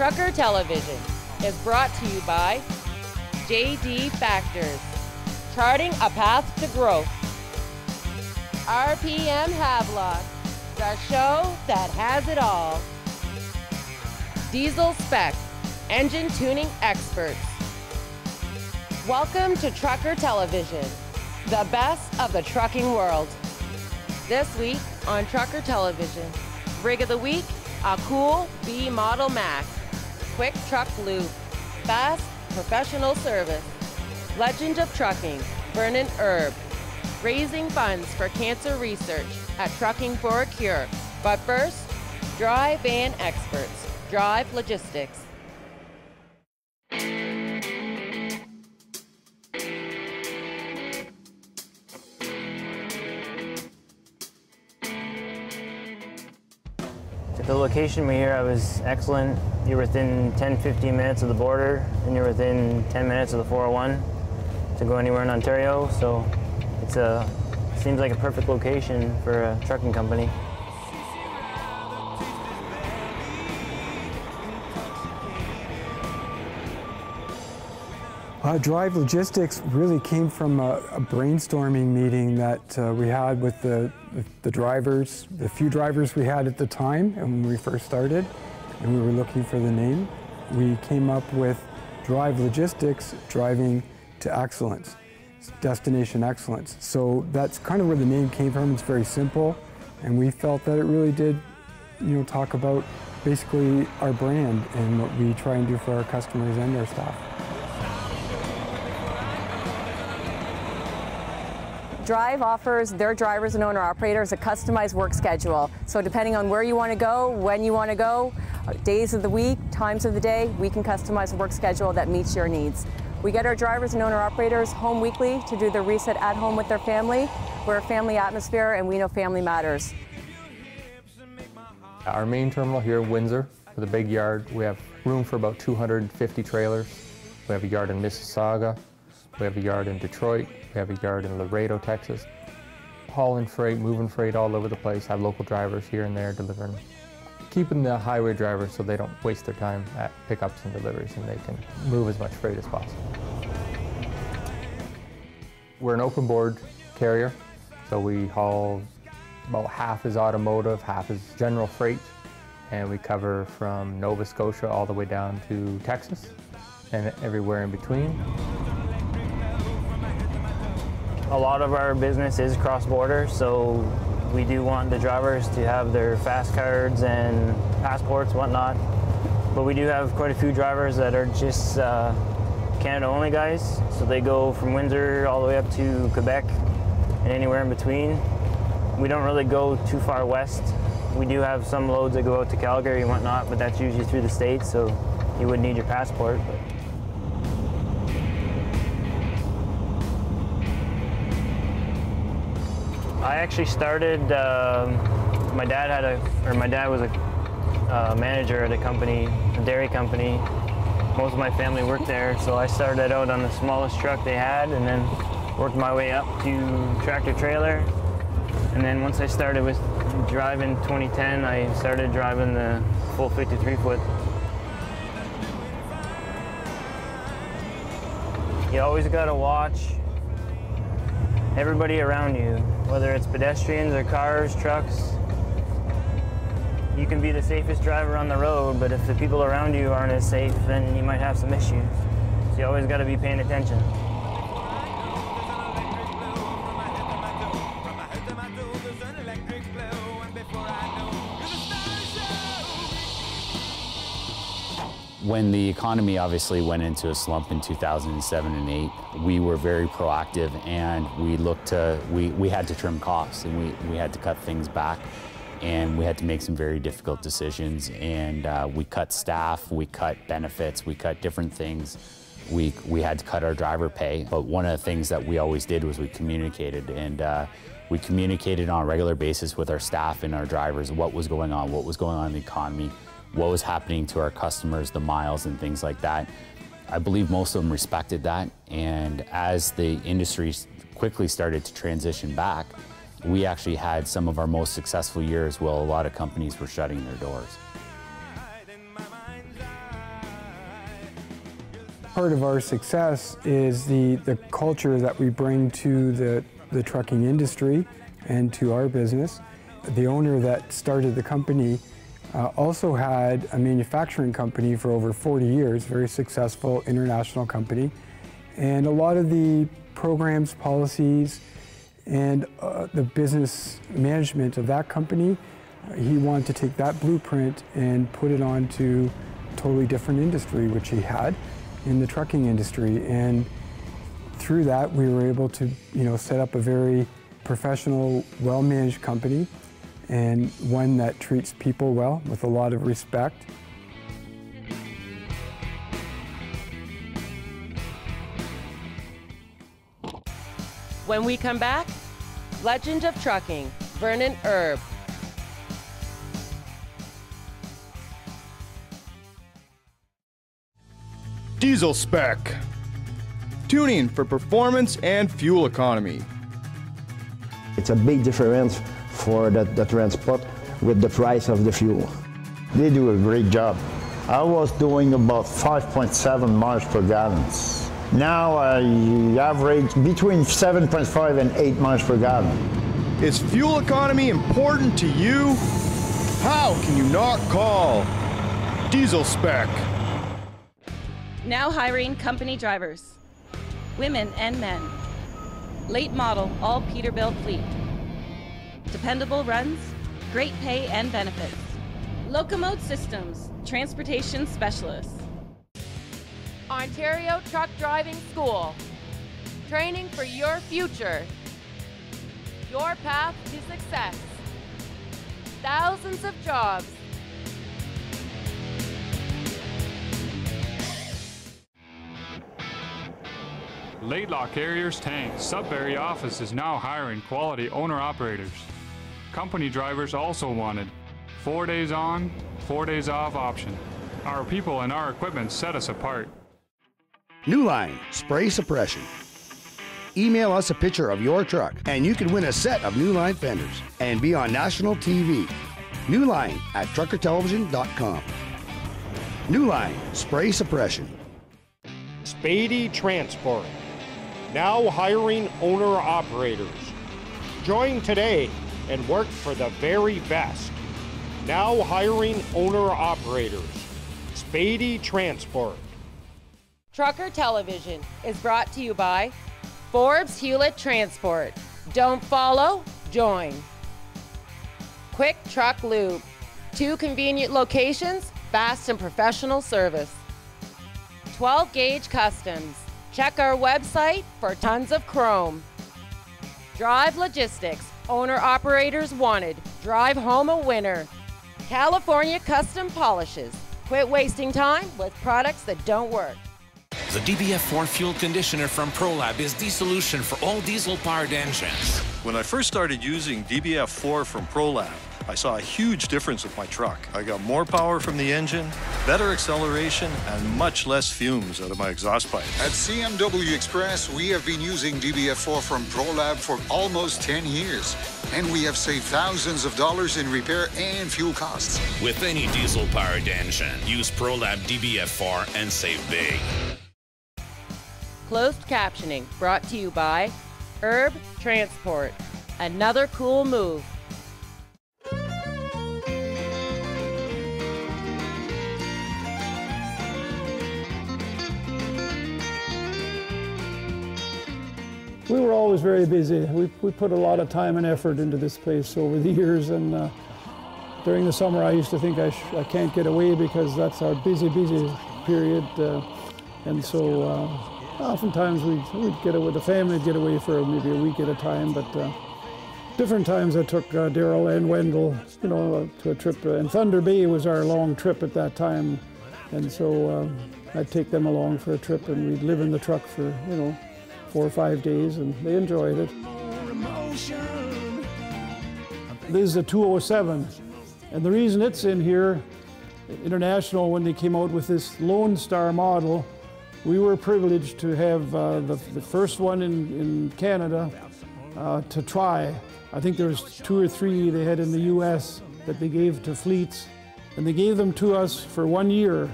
Trucker Television is brought to you by JD Factors, charting a path to growth. RPM Havelock, the show that has it all. Diesel Spec, engine tuning experts. Welcome to Trucker Television, the best of the trucking world. This week on Trucker Television, rig of the week, a cool B model Mack. Quick Truck Lube, fast professional service. Legend of Trucking, Vernon Erb. Raising funds for cancer research at Trucking for a Cure. But first, dry van experts, Drive Logistics. The location here was excellent. You're within 10-15 minutes of the border, and you're within 10 minutes of the 401 to go anywhere in Ontario. So it seems like a perfect location for a trucking company. Drive Logistics really came from a brainstorming meeting that we had with the drivers, the few drivers we had at the time and when we first started, and we were looking for the name. We came up with Drive Logistics, driving to excellence, destination excellence. So that's kind of where the name came from. It's very simple, and we felt that it really did, talk about basically our brand and what we try and do for our customers and our staff. Drive offers their drivers and owner-operators a customized work schedule. So depending on where you want to go, when you want to go, days of the week, times of the day, we can customize a work schedule that meets your needs. We get our drivers and owner-operators home weekly to do their reset at home with their family. We're a family atmosphere, and we know family matters. Our main terminal here in Windsor, with a big yard, we have room for about 250 trailers. We have a yard in Mississauga. We have a yard in Detroit. We have a yard in Laredo, Texas. Hauling freight, moving freight all over the place, have local drivers here and there delivering. Keeping the highway drivers so they don't waste their time at pickups and deliveries, and they can move as much freight as possible. We're an open board carrier, so we haul about half is automotive, half is general freight, and we cover from Nova Scotia all the way down to Texas and everywhere in between. A lot of our business is cross-border, so we do want the drivers to have their fast cards and passports, whatnot. But we do have quite a few drivers that are just Canada-only guys, so they go from Windsor all the way up to Quebec and anywhere in between. We don't really go too far west. We do have some loads that go out to Calgary and whatnot, but that's usually through the States, so you wouldn't need your passport. But I actually started, my dad was a manager at a company, a dairy company. Most of my family worked there, so I started out on the smallest truck they had and then worked my way up to tractor trailer. And then once I started with driving 2010, I started driving the full 53-foot. You always gotta watch everybody around you, whether it's pedestrians or cars, trucks. You can be the safest driver on the road, but if the people around you aren't as safe, then you might have some issues. So you always got to be paying attention. When the economy obviously went into a slump in 2007 and 8, we were very proactive, and we had to trim costs, and we had to cut things back, and we had to make some very difficult decisions, and we cut staff, we cut benefits, we cut different things. We had to cut our driver pay, but one of the things that we always did was we communicated, and we communicated on a regular basis with our staff and our drivers what was going on in the economy, what was happening to our customers, the miles and things like that. I believe most of them respected that, and as the industry quickly started to transition back, we actually had some of our most successful years while a lot of companies were shutting their doors. Part of our success is the culture that we bring to the trucking industry and to our business. The owner that started the company also had a manufacturing company for over 40 years, very successful international company. And a lot of the programs, policies, and the business management of that company, he wanted to take that blueprint and put it onto a totally different industry, which he had in the trucking industry. And through that, we were able to, set up a very professional, well-managed company, and one that treats people well with a lot of respect. When we come back, Legend of Trucking, Vernon Erb. Diesel spec. Tuning for performance and fuel economy. It's a big difference for the transport with the price of the fuel. They do a great job. I was doing about 5.7 miles per gallon. Now I average between 7.5 and 8 miles per gallon. Is fuel economy important to you? How can you not call Diesel spec? Now hiring company drivers, women and men. Late model, all Peterbilt fleet. Dependable runs, great pay and benefits. Locomotive Systems, transportation specialists. Ontario Truck Driving School. Training for your future. Your path to success. Thousands of jobs. Laidlaw Carriers Tank Sudbury office is now hiring quality owner-operators. Company drivers also wanted. 4 days on, 4 days off option. Our people and our equipment set us apart. New Line Spray Suppression. Email us a picture of your truck and you can win a set of New Line fenders and be on national TV. New Line at truckertelevision.com. New Line Spray Suppression. Spady Transport. Now hiring owner-operators. Join today and work for the very best. Now hiring owner-operators. Spady Transport. Trucker Television is brought to you by Forbes Hewlett Transport. Don't follow, join. Quick Truck Lube. 2 convenient locations, fast and professional service. 12 Gauge Customs. Check our website for tons of chrome. Drive Logistics. Owner-operators wanted. Drive home a winner. California Custom Polishes. Quit wasting time with products that don't work. The DBF4 fuel conditioner from ProLab is the solution for all diesel-powered engines. When I first started using DBF4 from ProLab, I saw a huge difference with my truck. I got more power from the engine, better acceleration, and much less fumes out of my exhaust pipe. At CMW Express, we have been using DBF4 from ProLab for almost 10 years, and we have saved thousands of dollars in repair and fuel costs. With any diesel-powered engine, use ProLab DBF4 and save big. Closed captioning brought to you by Erb Transport. Another cool move. We were always very busy. We put a lot of time and effort into this place over the years, and during the summer I used to think I can't get away because that's our busy period, and so oftentimes we'd get away, the family would get away for maybe a week at a time, but different times I took Daryl and Wendell, to a trip, and Thunder Bay was our long trip at that time, and so I'd take them along for a trip, and we'd live in the truck for 4 or 5 days, and they enjoyed it. This is a 207, and the reason it's in here, International, when they came out with this Lone Star model, we were privileged to have the first one in Canada to try. I think there was 2 or 3 they had in the US that they gave to fleets, and they gave them to us for 1 year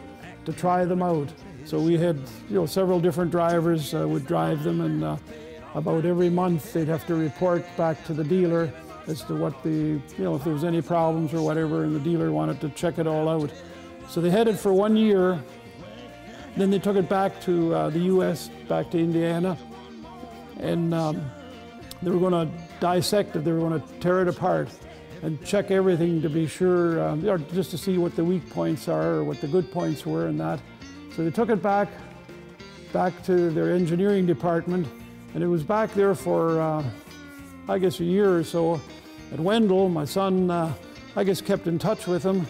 to try them out. So we had, several different drivers would drive them, and about every month they'd have to report back to the dealer as to what if there was any problems or whatever, and the dealer wanted to check it all out. So they had it for 1 year, then they took it back to the U.S., back to Indiana, and they were going to dissect it, they were going to tear it apart and check everything to be sure, just to see what the weak points are or what the good points were and that. So they took it back to their engineering department, and it was back there for, I guess, a year or so. At Wendell, my son, I guess, kept in touch with him,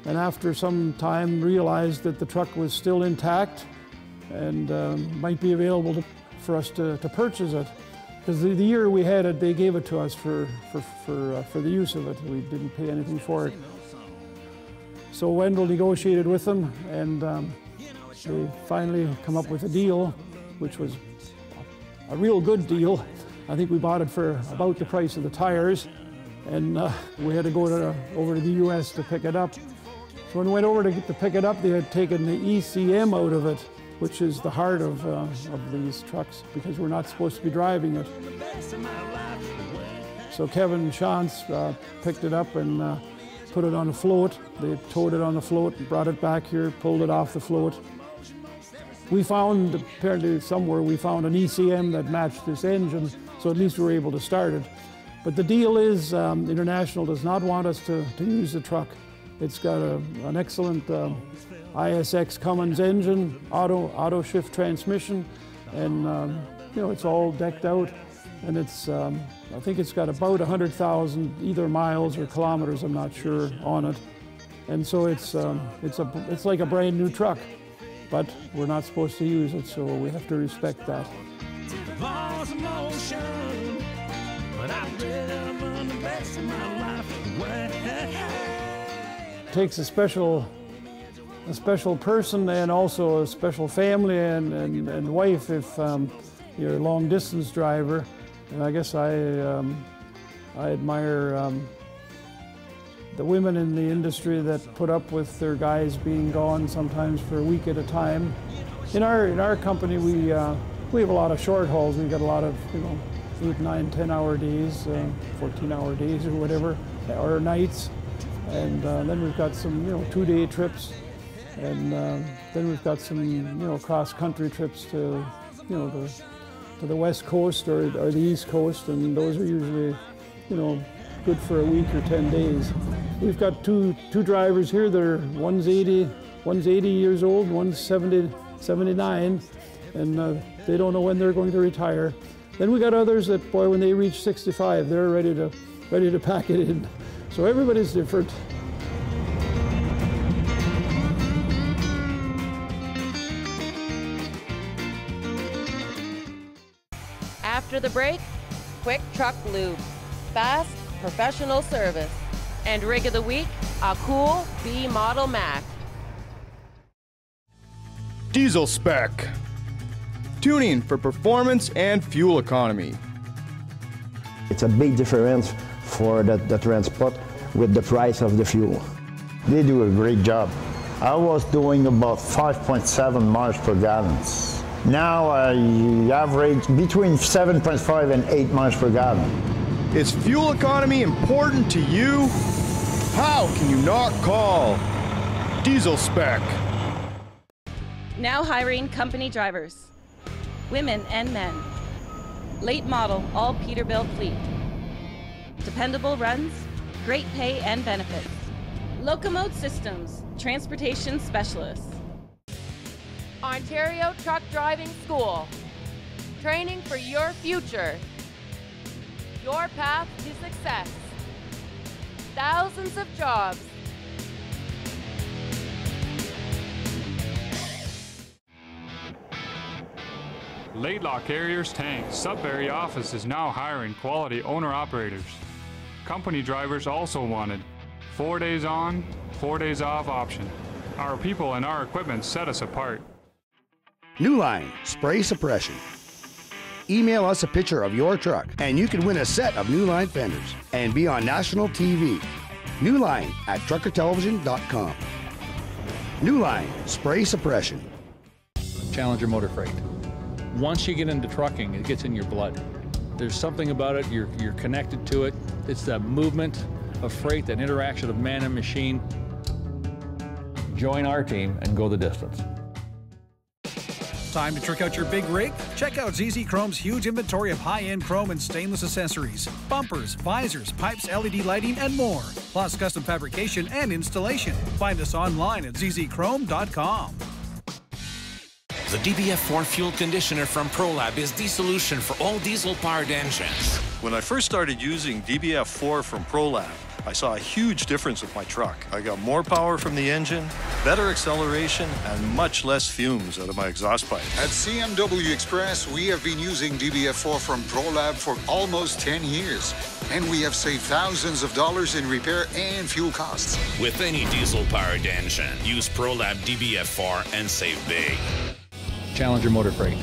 and after some time realized that the truck was still intact and might be available for us to purchase it. Because the year we had it, they gave it to us for the use of it. We didn't pay anything for it. So Wendell negotiated with them, and they finally come up with a deal, which was a real good deal. I think we bought it for about the price of the tires, and we had to go over to the U.S. to pick it up. So when we went over to pick it up, they had taken the ECM out of it, which is the heart of these trucks, because we're not supposed to be driving it. So Kevin Shantz picked it up and put it on a float. They towed it on the float, brought it back here, pulled it off the float. We found, apparently somewhere, we found an ECM that matched this engine, so at least we were able to start it. But the deal is, International does not want us to use the truck. It's got an excellent ISX Cummins engine, auto shift transmission, and it's all decked out, and it's I think it's got about 100,000 either miles or kilometers, I'm not sure, on it, and so it's like a brand new truck, but we're not supposed to use it, so we have to respect that. It takes a special person and also a special family and wife if you're a long distance driver. And I guess I admire the women in the industry that put up with their guys being gone sometimes for a week at a time. In our company, we have a lot of short hauls. We've got a lot of 8, 9, 10-hour days, 14-hour days or whatever, or nights. And then we've got some 2-day trips, and then we've got some cross-country trips to the West Coast or the East Coast, and those are usually good for a week or 10 days. We've got two drivers here that are one's 80 years old, one's 79, and they don't know when they're going to retire. Then we got others that, boy, when they reach 65, they're ready to pack it in. So everybody's different. After the break, quick Truck Lube, fast, professional service, and rig of the week, a cool B model Mack. Diesel spec. Tuning for performance and fuel economy. It's a big difference for the transport with the price of the fuel. They do a great job. I was doing about 5.7 miles per gallon. Now I average between 7.5 and 8 miles per gallon. Is fuel economy important to you? How can you not call Diesel Spec? Now hiring company drivers, women and men. Late model, all Peterbilt fleet. Dependable runs, great pay and benefits. Locomotive Systems, transportation specialists. Ontario Truck Driving School, training for your future. Your path to success. Thousands of jobs. Laidlaw Carriers Tank Sudbury office is now hiring quality owner-operators. Company drivers also wanted. 4 days on, 4 days off option. Our people and our equipment set us apart. New Line Spray Suppression. Email us a picture of your truck and you can win a set of New Line fenders and be on national TV. New Line at truckertelevision.com. New Line Spray Suppression. Challenger Motor Freight. Once you get into trucking, it gets in your blood. There's something about it, you're connected to it. It's that movement of freight, that interaction of man and machine. Join our team and go the distance. Time to trick out your big rig? Check out ZZ Chrome's huge inventory of high-end chrome and stainless accessories, bumpers, visors, pipes, LED lighting, and more, plus custom fabrication and installation. Find us online at zzchrome.com. The DBF4 fuel conditioner from ProLab is the solution for all diesel-powered engines. When I first started using DBF4 from ProLab, I saw a huge difference with my truck. I got more power from the engine, better acceleration, and much less fumes out of my exhaust pipe. At CMW Express, we have been using DBF4 from ProLab for almost 10 years, and we have saved thousands of dollars in repair and fuel costs. With any diesel-powered engine, use ProLab DBF4 and save big. Challenger Motor Freight.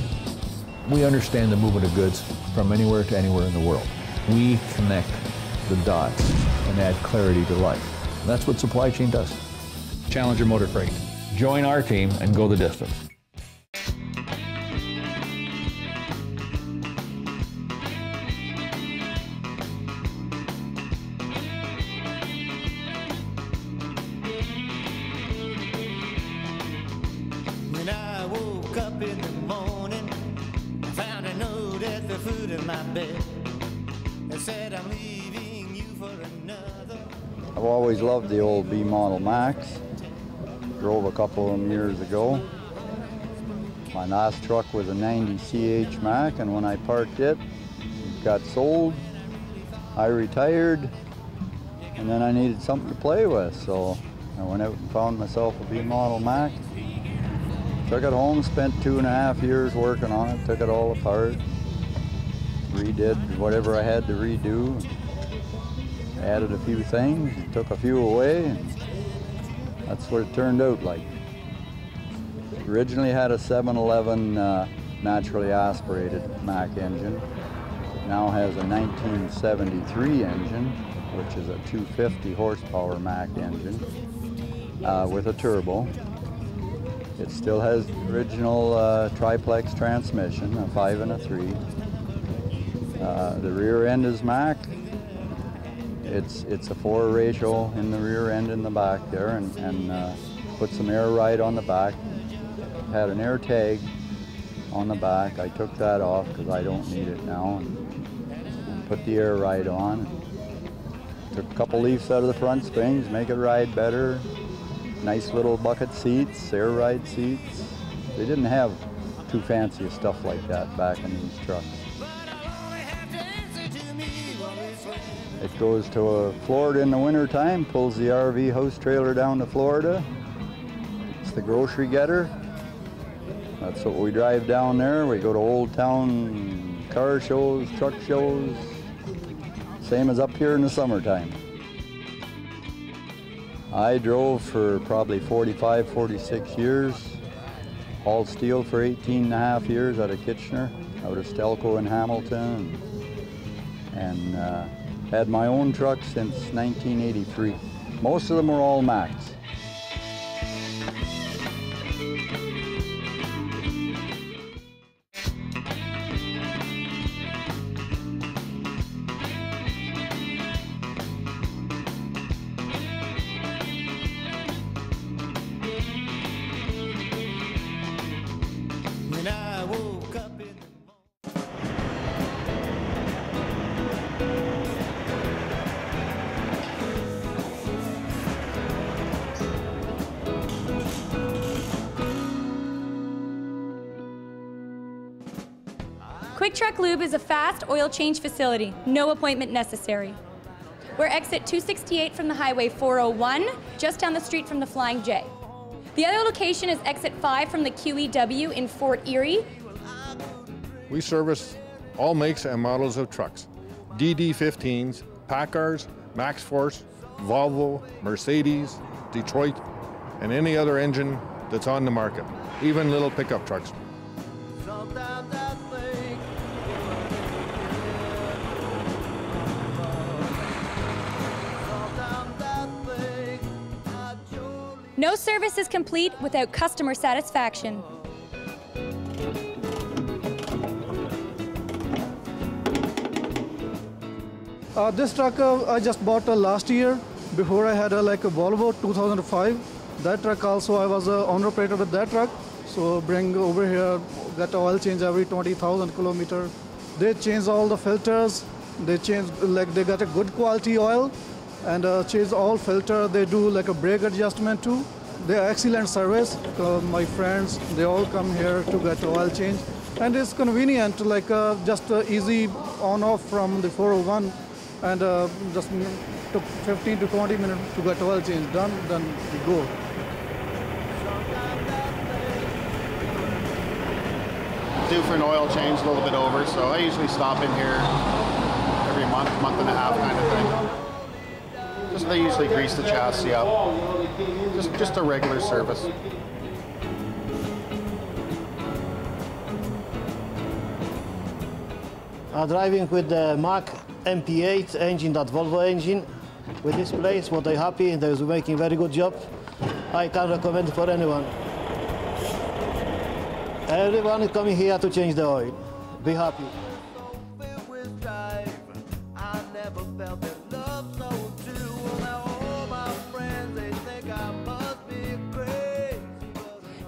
We understand the movement of goods from anywhere to anywhere in the world. We connect the dots and add clarity to life. And that's what supply chain does. Challenger Motor Freight. Join our team and go the distance. When I woke up in the morning, I found a note at the foot of my bed that said, I'm leaving you for another. I've always loved the old B model Macks. Drove a couple of them years ago. My last truck was a 90 CH Mack, and when I parked it got sold. I retired, and then I needed something to play with, so I went out and found myself a B model Mack. Took it home, spent 2.5 years working on it, took it all apart, redid whatever I had to redo, added a few things, took a few away, and that's what it turned out like. Originally had a 711 naturally aspirated Mack engine. Now has a 1973 engine, which is a 250 horsepower Mack engine with a turbo. It still has the original triplex transmission, a 5 and a 3. The rear end is Mack. It's a 4 ratio in the rear end in the back there, and put some air ride on the back. Had an air tag on the back. I took that off because I don't need it now, and put the air ride on. Took a couple leaves out of the front springs, make it ride better. Nice little bucket seats, air ride seats. They didn't have too fancy stuff like that back in these trucks. It goes to Florida in the winter time, pulls the RV house trailer down to Florida. It's the grocery getter. That's what we drive down there. We go to Old Town car shows, truck shows, same as up here in the summertime. I drove for probably 45, 46 years, hauled steel for 18.5 years out of Kitchener, out of Stelco in Hamilton, and had my own truck since 1983. Most of them were all Macks. When I woke up in Quick Truck Lube is a fast oil change facility, no appointment necessary. We're exit 268 from the Highway 401, just down the street from the Flying J. The other location is exit 5 from the QEW in Fort Erie. We service all makes and models of trucks. DD15s, Packars, Max Force, Volvo, Mercedes, Detroit, and any other engine that's on the market, even little pickup trucks. No service is complete without customer satisfaction. This truck I just bought last year. Before I had a Volvo 2005. That truck also I was an owner operator with that truck. So bring over here, get oil change every 20,000 kilometers. They change all the filters. They change they got a good quality oil and change all filter. They do a brake adjustment too. They are excellent service. My friends, they all come here to get oil change. And it's convenient, just easy on off from the 401 and just took 15 to 20 minutes to get oil change done, then we go. Due for an oil change a little bit over, so I usually stop in here every month and a half kind of thing. Just they usually grease the chassis up. Just a regular service. Driving with the Mack MP8 engine, that Volvo engine. With this place, what I'm happy, they're making very good job. I can recommend it for anyone. Everyone is coming here to change the oil. Be happy.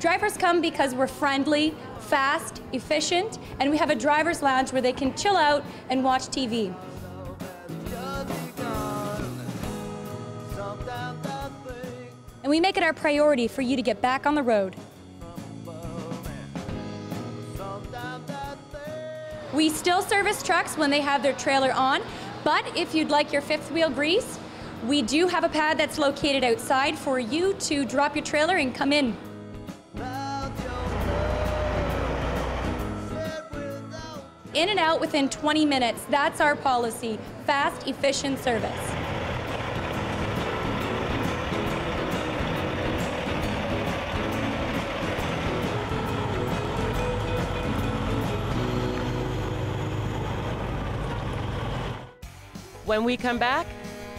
Drivers come because we're friendly, fast, efficient, and we have a driver's lounge where they can chill out and watch TV. And we make it our priority for you to get back on the road. We still service trucks when they have their trailer on, but if you'd like your fifth wheel grease, we do have a pad that's located outside for you to drop your trailer and come in. In and out within 20 minutes. That's our policy. Fast, efficient service. When we come back,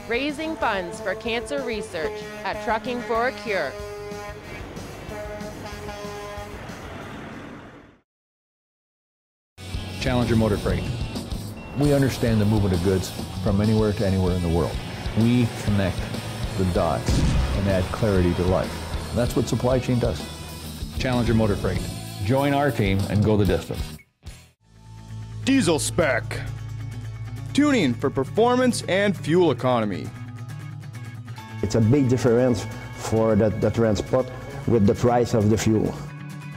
raising funds for cancer research at Trucking for a Cure. Challenger Motor Freight. We understand the movement of goods from anywhere to anywhere in the world. We connect the dots and add clarity to life. And that's what supply chain does. Challenger Motor Freight. Join our team and go the distance. Diesel Spec. Tuning for performance and fuel economy. It's a big difference for the transport with the price of the fuel.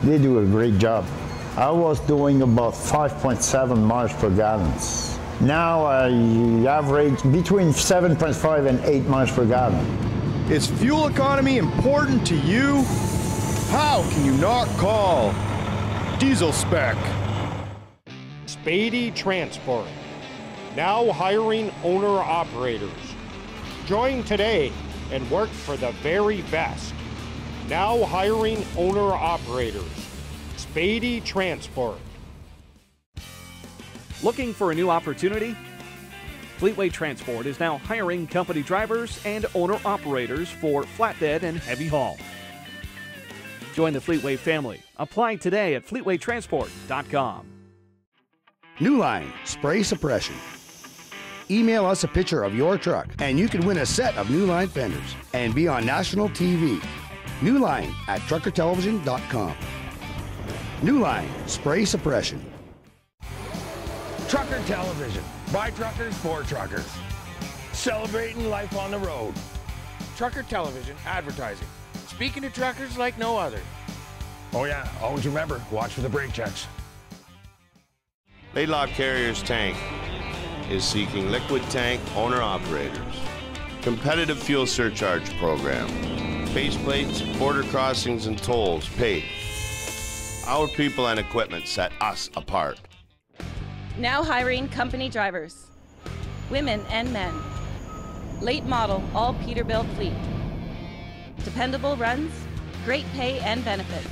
They do a great job. I was doing about 5.7 miles per gallon. Now I average between 7.5 and 8 miles per gallon. Is fuel economy important to you? How can you not call Diesel Spec? Spady Transport, now hiring owner-operators. Join today and work for the very best. Now hiring owner-operators. Spady Transport. Looking for a new opportunity? Fleetway Transport is now hiring company drivers and owner-operators for flatbed and heavy haul. Join the Fleetway family. Apply today at fleetwaytransport.com. New Line Spray Suppression. Email us a picture of your truck and you can win a set of New Line fenders and be on national TV. New Line at truckertelevision.com. New Line Spray Suppression. Trucker Television, by truckers for truckers. Celebrating life on the road. Trucker Television advertising. Speaking to truckers like no other. Oh yeah, always remember, watch for the brake checks. Laidlaw Carriers Tank is seeking liquid tank owner-operators. Competitive fuel surcharge program. Base plates, border crossings, and tolls paid. Our people and equipment set us apart. Now hiring company drivers, women and men. Late model, all Peterbilt fleet. Dependable runs, great pay and benefits.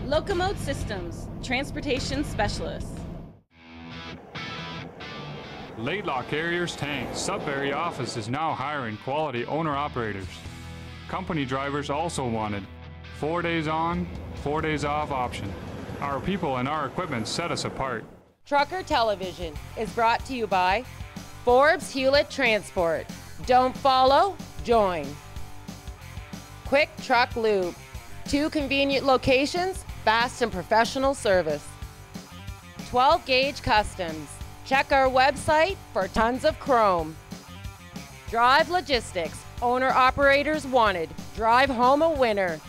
Locomotive Systems, transportation specialists. Laidlaw Carriers Tank Sudbury office is now hiring quality owner-operators. Company drivers also wanted. 4 days on, 4 days off option. Our people and our equipment set us apart. Trucker Television is brought to you by Forbes Hewlett Transport. Don't follow, join. Quick Truck Lube. 2 convenient locations, fast and professional service. 12 Gauge Customs. Check our website for tons of chrome. Drive Logistics. Owner-operators wanted. Drive home a winner.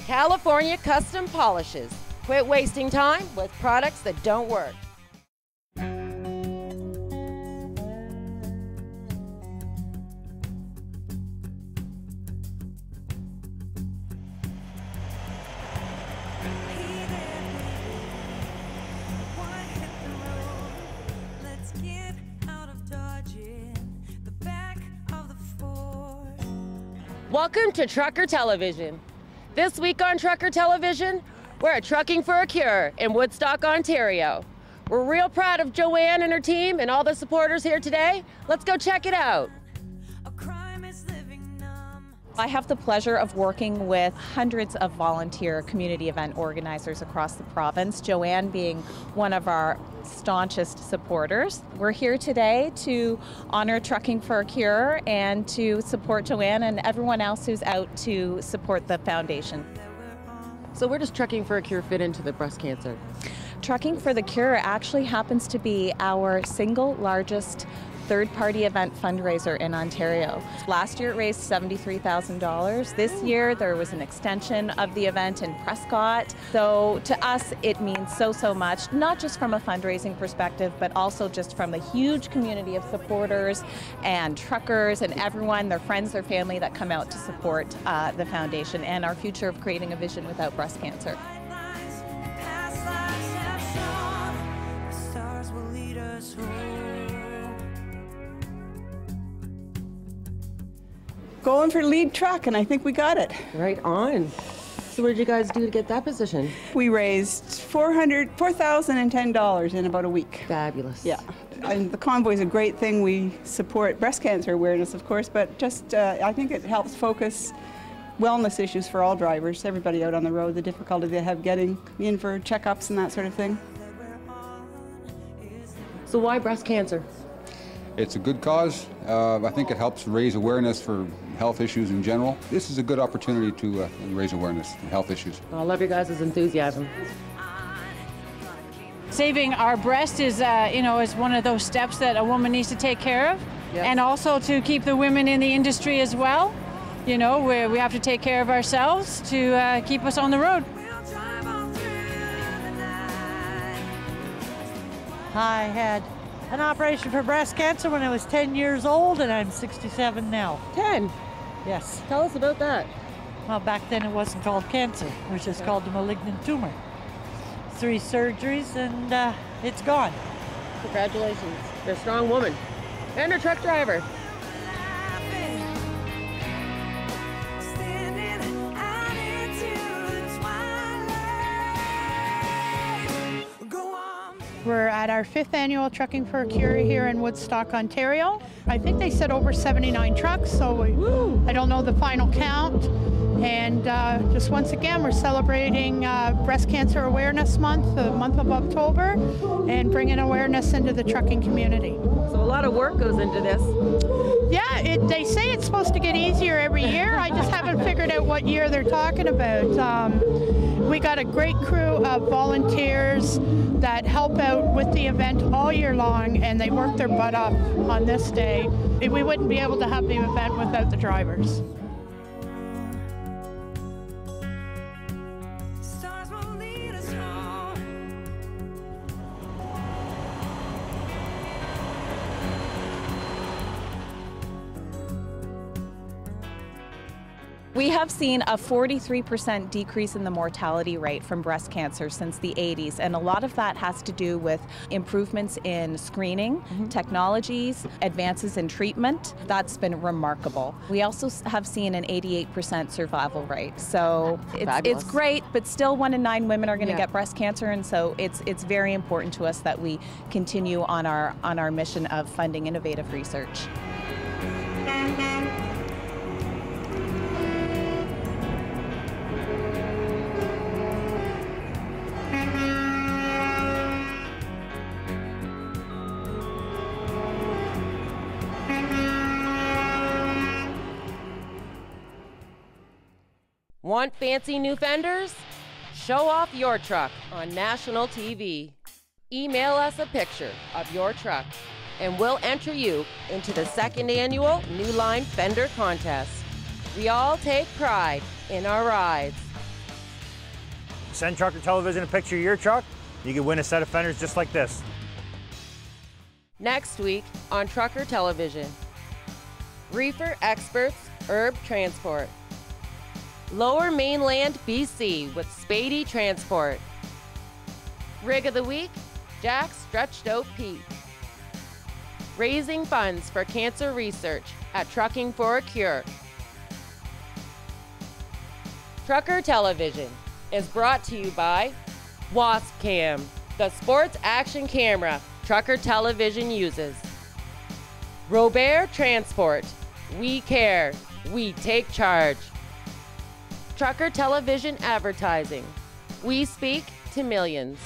California Custom Polishes. Quit wasting time with products that don't work. Welcome to Trucker Television. This week on Trucker Television, we're at Trucking for a Cure in Woodstock, Ontario. We're real proud of Joanne and her team and all the supporters here today. Let's go check it out. I have the pleasure of working with hundreds of volunteer community event organizers across the province, Joanne being one of our staunchest supporters. We're here today to honor Trucking for a Cure and to support Joanne and everyone else who's out to support the foundation. So where does Trucking for a Cure fit into the breast cancer? Trucking for the Cure actually happens to be our single largest third-party event fundraiser in Ontario. Last year it raised $73,000. This year there was an extension of the event in Prescott. So to us it means so much, not just from a fundraising perspective, but also just from the huge community of supporters and truckers and everyone, their friends, their family that come out to support the foundation and our future of creating a vision without breast cancer. Going for lead truck, and I think we got it. Right on. So what did you guys do to get that position? We raised $4,010 in about a week. Fabulous. Yeah, and the convoy is a great thing. We support breast cancer awareness, of course, but just I think it helps focus wellness issues for all drivers, everybody out on the road, the difficulty they have getting in for checkups and that sort of thing. So why breast cancer? It's a good cause. I think it helps raise awareness for health issues in general. This is a good opportunity to raise awareness for health issues. I love your guys' enthusiasm. Saving our breast is, is one of those steps that a woman needs to take care of, and also to keep the women in the industry as well. You know, we have to take care of ourselves to keep us on the road. I had an operation for breast cancer when I was 10 years old, and I'm 67 now. 10? Yes. Tell us about that. Well, back then it wasn't called cancer. It was just called a malignant tumor. 3 surgeries, and it's gone. Congratulations. You're a strong woman. And a truck driver. We're at our 5th annual Trucking for a Cure here in Woodstock, Ontario. I think they said over 79 trucks, so I don't know the final count. And just once again, we're celebrating Breast Cancer Awareness Month, the month of October, and bringing awareness into the trucking community. So a lot of work goes into this. Yeah, they say it's supposed to get easier every year. I just haven't figured out what year they're talking about. We got a great crew of volunteers that help out with the event all year long, and they work their butt off on this day. We wouldn't be able to have the event without the drivers. We have seen a 43% decrease in the mortality rate from breast cancer since the 80s, and a lot of that has to do with improvements in screening, technologies, advances in treatment. That's been remarkable. We also have seen an 88% survival rate. So it's great, but still 1 in 9 women are going to get breast cancer, and so it's very important to us that we continue on our mission of funding innovative research. Want fancy new fenders? Show off your truck on national TV. Email us a picture of your truck and we'll enter you into the 2nd annual New Line Fender Contest. We all take pride in our rides. Send Trucker Television a picture of your truck, you can win a set of fenders just like this. Next week on Trucker Television, reefer experts Erb Transport. Lower Mainland BC with Spady Transport. Rig of the Week, Jack Stretched Out Pete. Raising funds for cancer research at Trucking for a Cure. Trucker Television is brought to you by Wasp Cam, the sports action camera Trucker Television uses. Robert Transport, we care, we take charge. Trucker Television Advertising, we speak to millions.